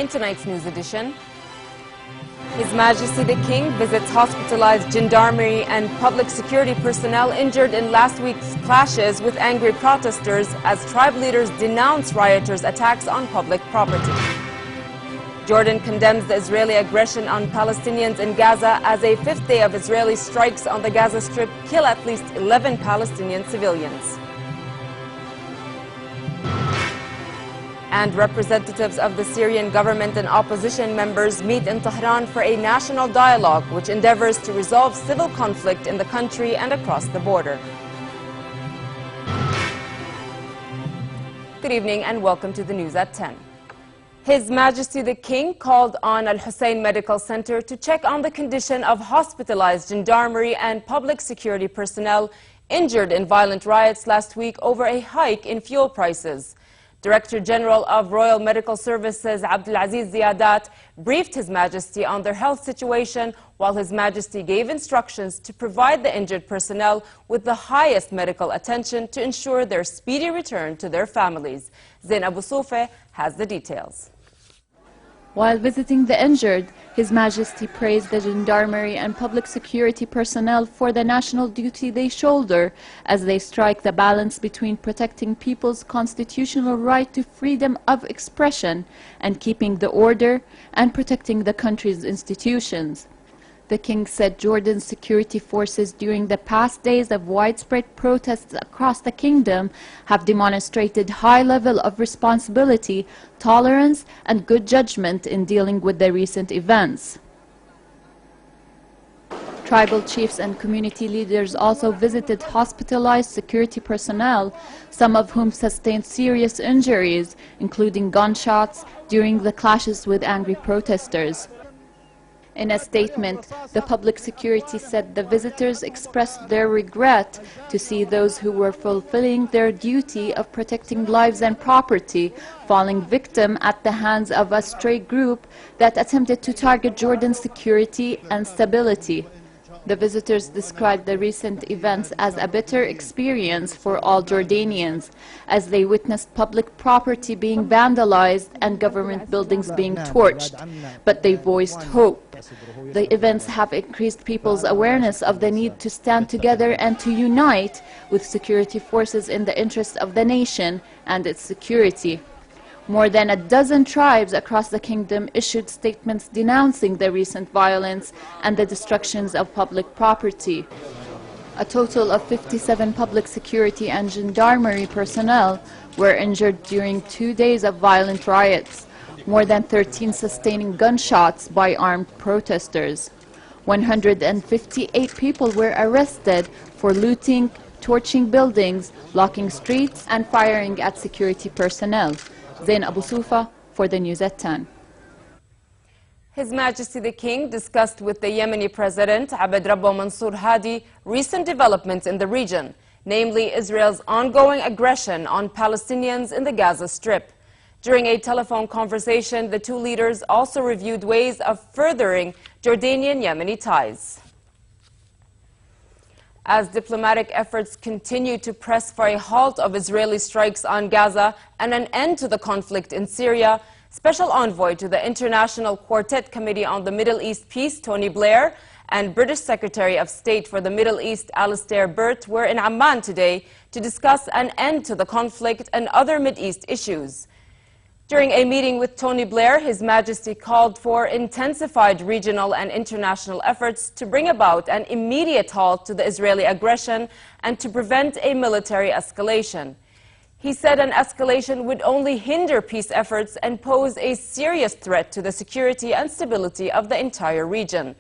In tonight's news edition, His Majesty the King visits hospitalized gendarmerie and public security personnel injured in last week's clashes with angry protesters as tribe leaders denounce rioters' attacks on public property. Jordan condemns the Israeli aggression on Palestinians in Gaza as a fifth day of Israeli strikes on the Gaza Strip kill at least 11 Palestinian civilians. And representatives of the Syrian government and opposition members meet in Tehran for a national dialogue which endeavors to resolve civil conflict in the country and across the border. Good evening and welcome to the news at 10. His Majesty the King called on Al Hussein Medical Center to check on the condition of hospitalized gendarmerie and public security personnel injured in violent riots last week over a hike in fuel prices. Director General of Royal Medical Services Abdulaziz Ziyadat briefed His Majesty on their health situation, while His Majesty gave instructions to provide the injured personnel with the highest medical attention to ensure their speedy return to their families. Zain Abu Soufe has the details. While visiting the injured, His Majesty praised the gendarmerie and public security personnel for the national duty they shoulder as they strike the balance between protecting people's constitutional right to freedom of expression and keeping the order and protecting the country's institutions. The King said Jordan's security forces during the past days of widespread protests across the kingdom have demonstrated high level of responsibility, tolerance, and good judgment in dealing with the recent events. Tribal chiefs and community leaders also visited hospitalized security personnel, some of whom sustained serious injuries, including gunshots, during the clashes with angry protesters. In a statement, the public security said the visitors expressed their regret to see those who were fulfilling their duty of protecting lives and property falling victim at the hands of a stray group that attempted to target Jordan's security and stability. The visitors described the recent events as a bitter experience for all Jordanians, as they witnessed public property being vandalized and government buildings being torched, but they voiced hope. The events have increased people's awareness of the need to stand together and to unite with security forces in the interest of the nation and its security. More than a dozen tribes across the kingdom issued statements denouncing the recent violence and the destructions of public property. A total of 57 public security and gendarmerie personnel were injured during 2 days of violent riots, more than 13 sustaining gunshots by armed protesters. 158 people were arrested for looting, torching buildings, blocking streets, and firing at security personnel. Zain Abu Soufe for the News at 10. His Majesty the King discussed with the Yemeni President Abd Rabbo Mansour Hadi recent developments in the region, namely Israel's ongoing aggression on Palestinians in the Gaza Strip. During a telephone conversation, the two leaders also reviewed ways of furthering Jordanian-Yemeni ties. As diplomatic efforts continue to press for a halt of Israeli strikes on Gaza and an end to the conflict in Syria, Special Envoy to the International Quartet Committee on the Middle East Peace, Tony Blair, and British Secretary of State for the Middle East, Alastair Burt, were in Amman today to discuss an end to the conflict and other Mideast issues. During a meeting with Tony Blair, His Majesty called for intensified regional and international efforts to bring about an immediate halt to the Israeli aggression and to prevent a military escalation. He said an escalation would only hinder peace efforts and pose a serious threat to the security and stability of the entire region.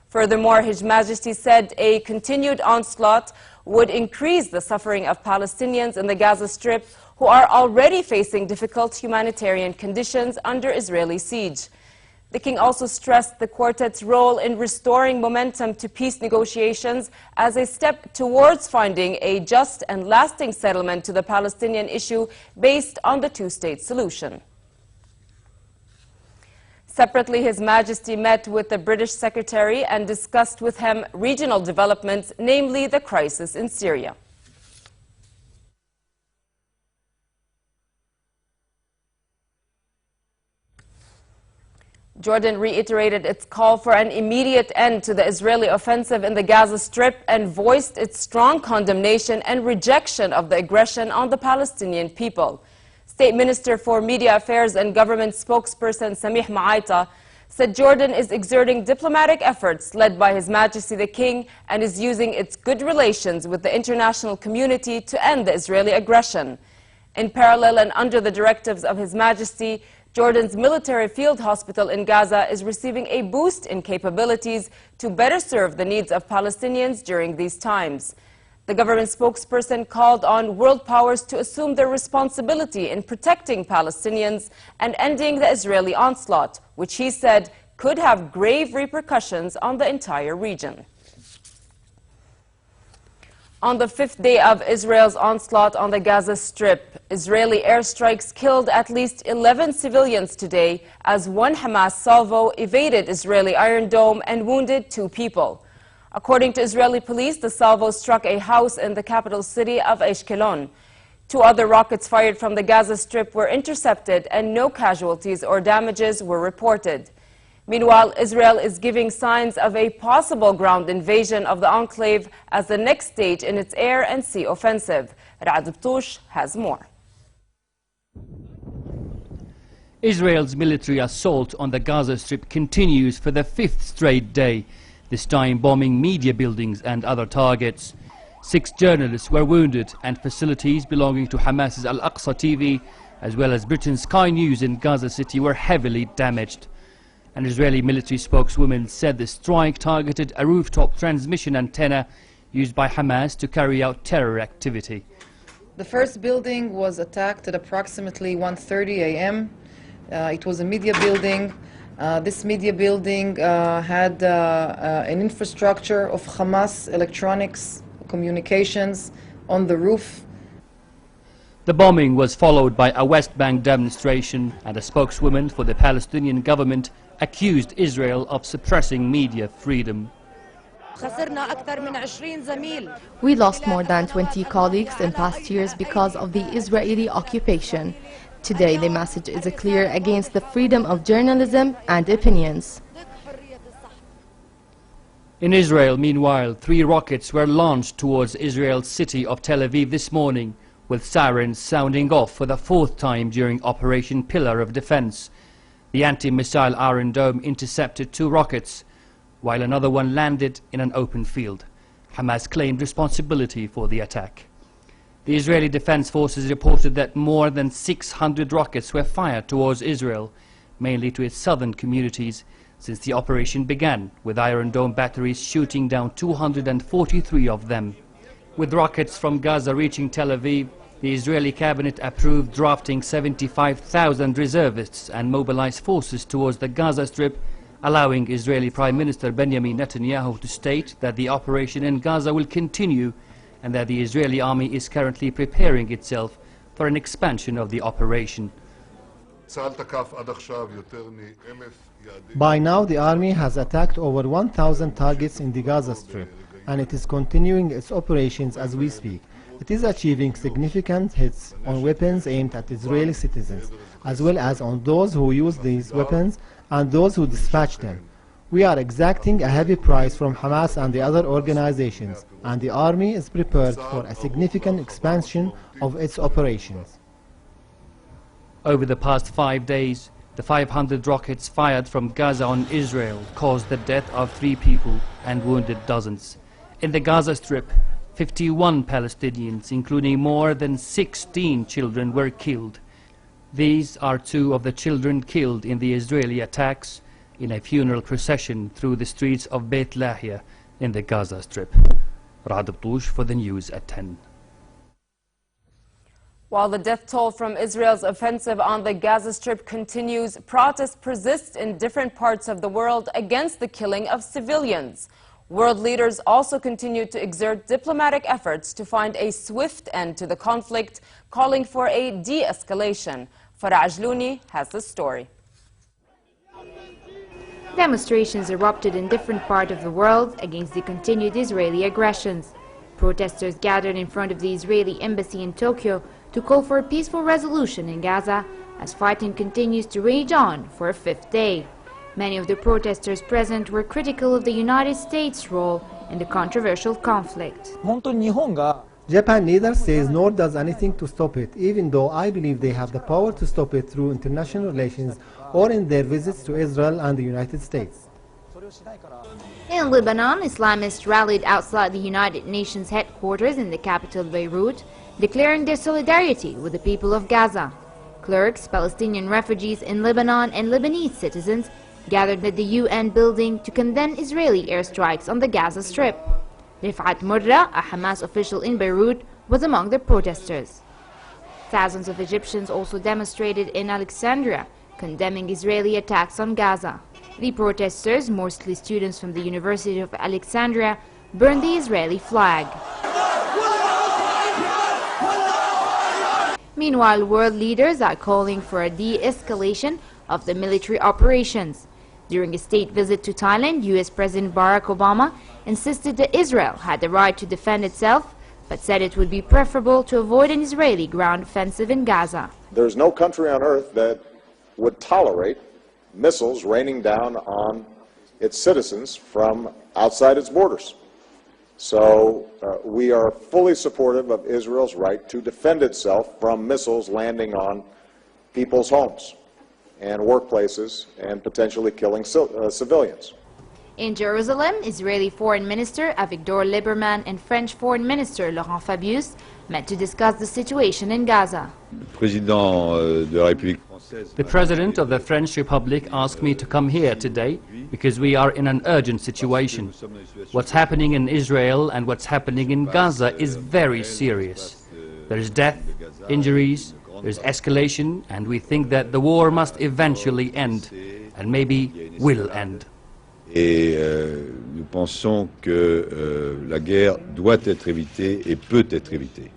Furthermore, His Majesty said a continued onslaught would increase the suffering of Palestinians in the Gaza Strip, who are already facing difficult humanitarian conditions under Israeli siege. The King also stressed the Quartet's role in restoring momentum to peace negotiations as a step towards finding a just and lasting settlement to the Palestinian issue based on the two-state solution. Separately, His Majesty met with the British Secretary and discussed with him regional developments, namely the crisis in Syria. Jordan reiterated its call for an immediate end to the Israeli offensive in the Gaza Strip and voiced its strong condemnation and rejection of the aggression on the Palestinian people. State Minister for Media Affairs and Government spokesperson Samih Ma'aita said Jordan is exerting diplomatic efforts led by His Majesty the King and is using its good relations with the international community to end the Israeli aggression. In parallel and under the directives of His Majesty, Jordan's military field hospital in Gaza is receiving a boost in capabilities to better serve the needs of Palestinians during these times. The government spokesperson called on world powers to assume their responsibility in protecting Palestinians and ending the Israeli onslaught, which he said could have grave repercussions on the entire region. On the fifth day of Israel's onslaught on the Gaza Strip, Israeli airstrikes killed at least 11 civilians today as one Hamas salvo evaded Israeli Iron Dome and wounded 2 people. According to Israeli police, the salvo struck a house in the capital city of Ashkelon. 2 other rockets fired from the Gaza Strip were intercepted and no casualties or damages were reported. Meanwhile, Israel is giving signs of a possible ground invasion of the enclave as the next stage in its air and sea offensive. Radibtush has more. Israel's military assault on the Gaza Strip continues for the 5th straight day, this time bombing media buildings and other targets. 6 journalists were wounded and facilities belonging to Hamas's Al-Aqsa TV as well as Britain's Sky News in Gaza City were heavily damaged. An Israeli military spokeswoman said the strike targeted a rooftop transmission antenna used by Hamas to carry out terror activity. The first building was attacked at approximately 1:30 a.m. It was a media building. This media building had an infrastructure of Hamas electronics, communications on the roof. The bombing was followed by a West Bank demonstration, and a spokeswoman for the Palestinian government accused Israel of suppressing media freedom. We lost more than 20 colleagues in past years because of the Israeli occupation. Today the message is clear against the freedom of journalism and opinions. In Israel, meanwhile, 3 rockets were launched towards Israel's city of Tel Aviv this morning, with sirens sounding off for the 4th time during Operation Pillar of Defense. The anti-missile Iron Dome intercepted 2 rockets, while another one landed in an open field. Hamas claimed responsibility for the attack. The Israeli Defense Forces reported that more than 600 rockets were fired towards Israel, mainly to its southern communities, since the operation began, with Iron Dome batteries shooting down 243 of them. With rockets from Gaza reaching Tel Aviv, the Israeli cabinet approved drafting 75,000 reservists and mobilized forces towards the Gaza Strip, allowing Israeli Prime Minister Benjamin Netanyahu to state that the operation in Gaza will continue and that the Israeli army is currently preparing itself for an expansion of the operation. By now, the army has attacked over 1,000 targets in the Gaza Strip, and it is continuing its operations as we speak. It is achieving significant hits on weapons aimed at Israeli citizens, as well as on those who use these weapons and those who dispatch them. We are exacting a heavy price from Hamas and the other organizations, and the army is prepared for a significant expansion of its operations. Over the past 5 days, the 500 rockets fired from Gaza on Israel caused the death of 3 people and wounded dozens. In the Gaza Strip, 51 Palestinians, including more than 16 children, were killed. These are 2 of the children killed in the Israeli attacks in a funeral procession through the streets of Beit Lahia in the Gaza Strip. Radibtush for the news at 10. While the death toll from Israel's offensive on the Gaza Strip continues, protests persist in different parts of the world against the killing of civilians. World leaders also continue to exert diplomatic efforts to find a swift end to the conflict, calling for a de-escalation. Farah Ajlouni has the story. Demonstrations erupted in different parts of the world against the continued Israeli aggressions. Protesters gathered in front of the Israeli embassy in Tokyo to call for a peaceful resolution in Gaza as fighting continues to rage on for a 5th day. Many of the protesters present were critical of the United States' role in the controversial conflict. Japan neither says nor does anything to stop it, even though I believe they have the power to stop it through international relations or in their visits to Israel and the United States. In Lebanon, Islamists rallied outside the United Nations headquarters in the capital Beirut, declaring their solidarity with the people of Gaza. Clerks, Palestinian refugees in Lebanon, and Lebanese citizens gathered at the UN building to condemn Israeli airstrikes on the Gaza Strip. Rifat Murra, a Hamas official in Beirut, was among the protesters. Thousands of Egyptians also demonstrated in Alexandria, condemning Israeli attacks on Gaza. The protesters, mostly students from the University of Alexandria, burned the Israeli flag. Meanwhile, world leaders are calling for a de-escalation of the military operations. During a state visit to Thailand, US President Barack Obama insisted that Israel had the right to defend itself, but said it would be preferable to avoid an Israeli ground offensive in Gaza. There's no country on earth that would tolerate missiles raining down on its citizens from outside its borders. So we are fully supportive of Israel's right to defend itself from missiles landing on people's homes and workplaces and potentially killing civilians. In Jerusalem, Israeli Foreign Minister Avigdor Lieberman and French Foreign Minister Laurent Fabius met to discuss the situation in Gaza. The President of the French Republic asked me to come here today because we are in an urgent situation. What's happening in Israel and what's happening in Gaza is very serious. There is death, injuries, there is escalation, and we think that the war must eventually end, and maybe will end. Et nous pensons que la guerre doit être évitée et peut être évitée.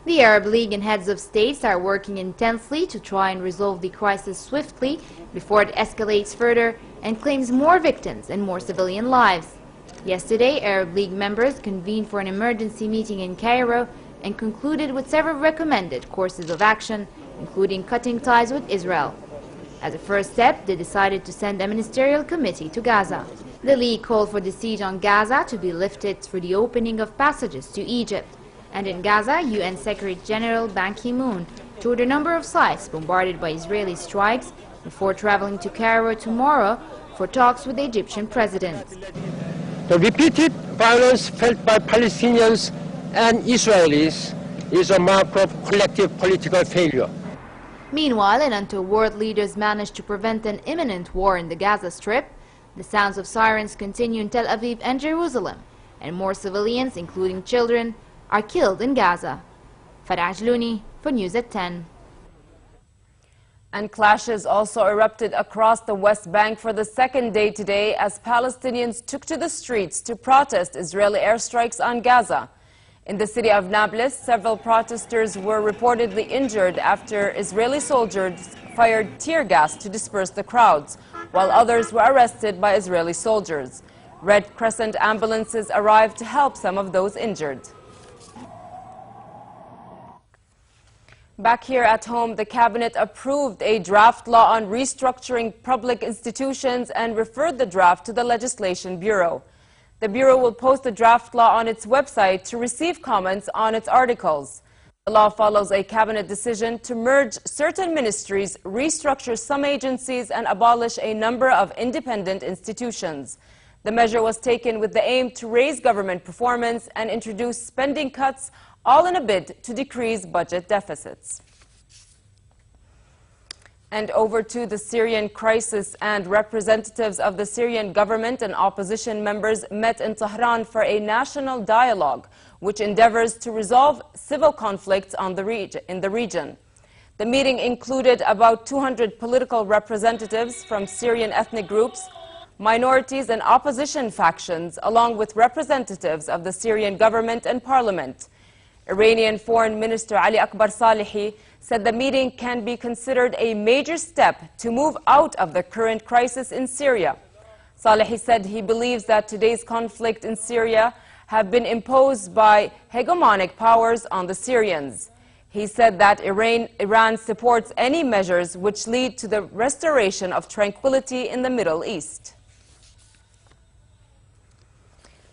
The Arab League and heads of states are working intensely to try and resolve the crisis swiftly before it escalates further and claims more victims and more civilian lives. Yesterday, Arab League members convened for an emergency meeting in Cairo and concluded with several recommended courses of action, including cutting ties with Israel. As a first step, they decided to send a ministerial committee to Gaza. The League called for the siege on Gaza to be lifted through the opening of passages to Egypt. And in Gaza, UN Secretary General Ban Ki-moon toured a number of sites bombarded by Israeli strikes before traveling to Cairo tomorrow for talks with the Egyptian president. The repeated violence felt by Palestinians and Israelis is a mark of collective political failure. Meanwhile, and until world leaders manage to prevent an imminent war in the Gaza Strip, the sounds of sirens continue in Tel Aviv and Jerusalem, and more civilians, including children, are killed in Gaza. Faraj Louni for News at 10. And clashes also erupted across the West Bank for the second day today as Palestinians took to the streets to protest Israeli airstrikes on Gaza. In the city of Nablus, several protesters were reportedly injured after Israeli soldiers fired tear gas to disperse the crowds, while others were arrested by Israeli soldiers. Red Crescent ambulances arrived to help some of those injured. Back here at home, the cabinet approved a draft law on restructuring public institutions and referred the draft to the Legislation Bureau. The Bureau will post the draft law on its website to receive comments on its articles. The law follows a cabinet decision to merge certain ministries, restructure some agencies, and abolish a number of independent institutions. The measure was taken with the aim to raise government performance and introduce spending cuts, all in a bid to decrease budget deficits. And over to the Syrian crisis, and representatives of the Syrian government and opposition members met in Tehran for a national dialogue which endeavors to resolve civil conflicts in the region. The meeting included about 200 political representatives from Syrian ethnic groups, minorities and opposition factions, along with representatives of the Syrian government and parliament. Iranian Foreign Minister Ali Akbar Salehi said the meeting can be considered a major step to move out of the current crisis in Syria. Salehi said he believes that today's conflict in Syria have been imposed by hegemonic powers on the Syrians. He said that Iran supports any measures which lead to the restoration of tranquility in the Middle East.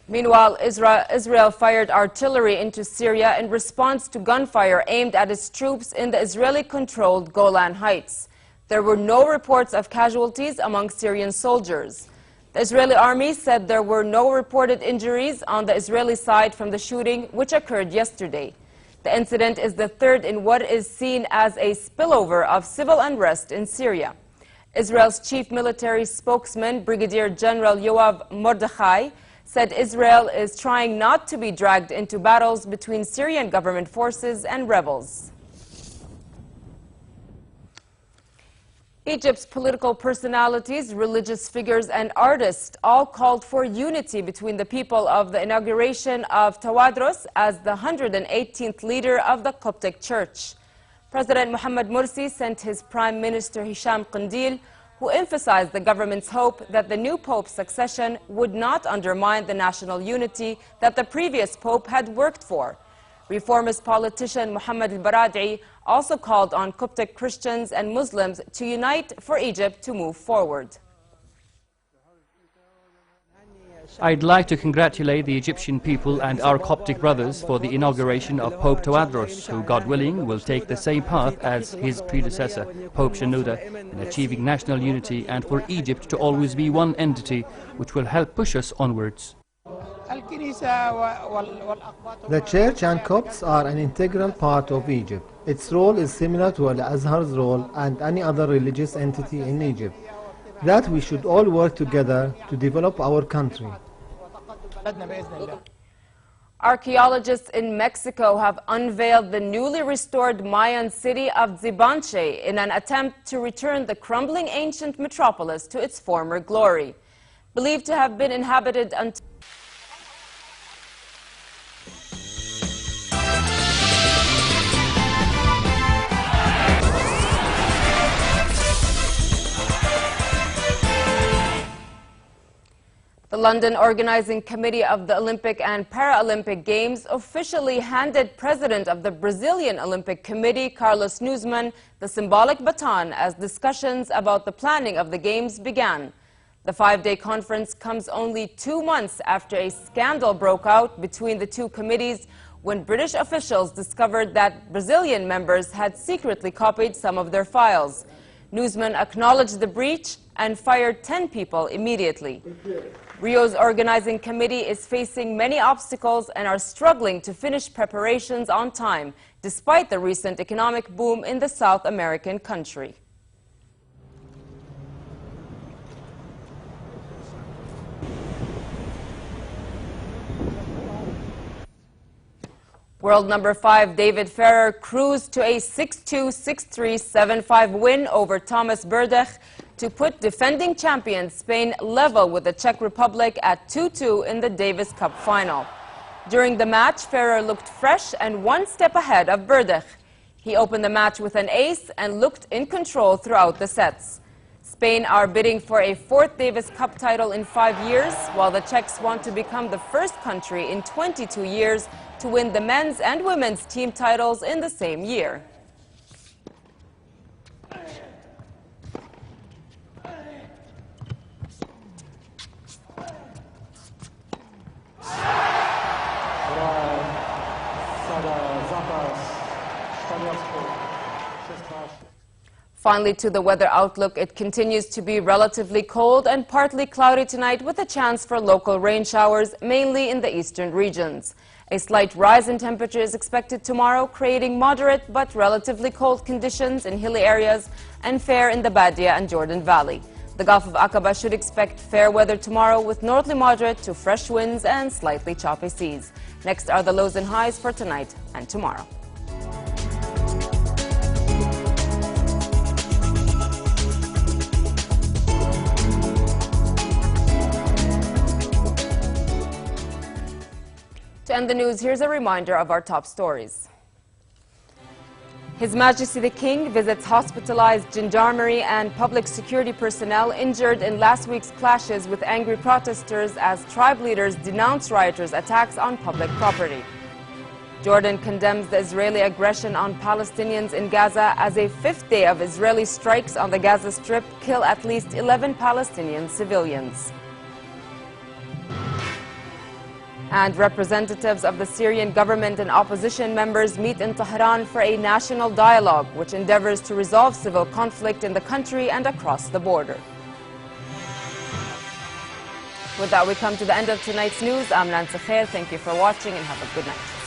Meanwhile, Israel fired artillery into Syria in response to gunfire aimed at its troops in the Israeli-controlled Golan Heights. There were no reports of casualties among Syrian soldiers. The Israeli army said there were no reported injuries on the Israeli side from the shooting, which occurred yesterday. The incident is the third in what is seen as a spillover of civil unrest in Syria. Israel's chief military spokesman, Brigadier General Yoav Mordechai, said Israel is trying not to be dragged into battles between Syrian government forces and rebels. Egypt's political personalities, religious figures, and artists all called for unity between the people of the inauguration of Tawadros as the 118th leader of the Coptic Church. President Mohamed Morsi sent his Prime Minister Hisham Qandil, who emphasized the government's hope that the new pope's succession would not undermine the national unity that the previous pope had worked for. Reformist politician Mohammed al-Baradei also called on Coptic Christians and Muslims to unite for Egypt to move forward. I'd like to congratulate the Egyptian people and our Coptic brothers for the inauguration of Pope Tawadros, who, God willing, will take the same path as his predecessor, Pope Shenouda, in achieving national unity and for Egypt to always be one entity, which will help push us onwards. The church and Copts are an integral part of Egypt. Its role is similar to Al-Azhar's role and any other religious entity in Egypt. That we should all work together to develop our country. Archaeologists in Mexico have unveiled the newly restored Mayan city of Zibanche in an attempt to return the crumbling ancient metropolis to its former glory. Believed to have been inhabited until The London Organizing Committee of the Olympic and Paralympic Games officially handed President of the Brazilian Olympic Committee, Carlos Nuzman, the symbolic baton as discussions about the planning of the Games began. The five-day conference comes only 2 months after a scandal broke out between the two committees when British officials discovered that Brazilian members had secretly copied some of their files. Nuzman acknowledged the breach and fired 10 people immediately. Rio's organizing committee is facing many obstacles and are struggling to finish preparations on time, despite the recent economic boom in the South American country. World number 5 David Ferrer cruised to a 6-2, 6-3, 7-5 win over Thomas Berdych to put defending champion Spain level with the Czech Republic at 2-2 in the Davis Cup final. During the match, Ferrer looked fresh and one step ahead of Berdych. He opened the match with an ace and looked in control throughout the sets. Spain are bidding for a 4th Davis Cup title in 5 years, while the Czechs want to become the first country in 22 years to win the men's and women's team titles in the same year. Finally, to the weather outlook, it continues to be relatively cold and partly cloudy tonight with a chance for local rain showers, mainly in the eastern regions. A slight rise in temperature is expected tomorrow, creating moderate but relatively cold conditions in hilly areas and fair in the Badia and Jordan Valley. The Gulf of Aqaba should expect fair weather tomorrow with northerly moderate to fresh winds and slightly choppy seas. Next are the lows and highs for tonight and tomorrow. To end the news, here's a reminder of our top stories. His Majesty the King visits hospitalized gendarmerie and public security personnel injured in last week's clashes with angry protesters as tribe leaders denounce rioters' attacks on public property. Jordan condemns the Israeli aggression on Palestinians in Gaza as a fifth day of Israeli strikes on the Gaza Strip kill at least 11 Palestinian civilians. And representatives of the Syrian government and opposition members meet in Tehran for a national dialogue which endeavors to resolve civil conflict in the country and across the border. With that, we come to the end of tonight's news. I'm Nancy Khair. Thank you for watching and have a good night.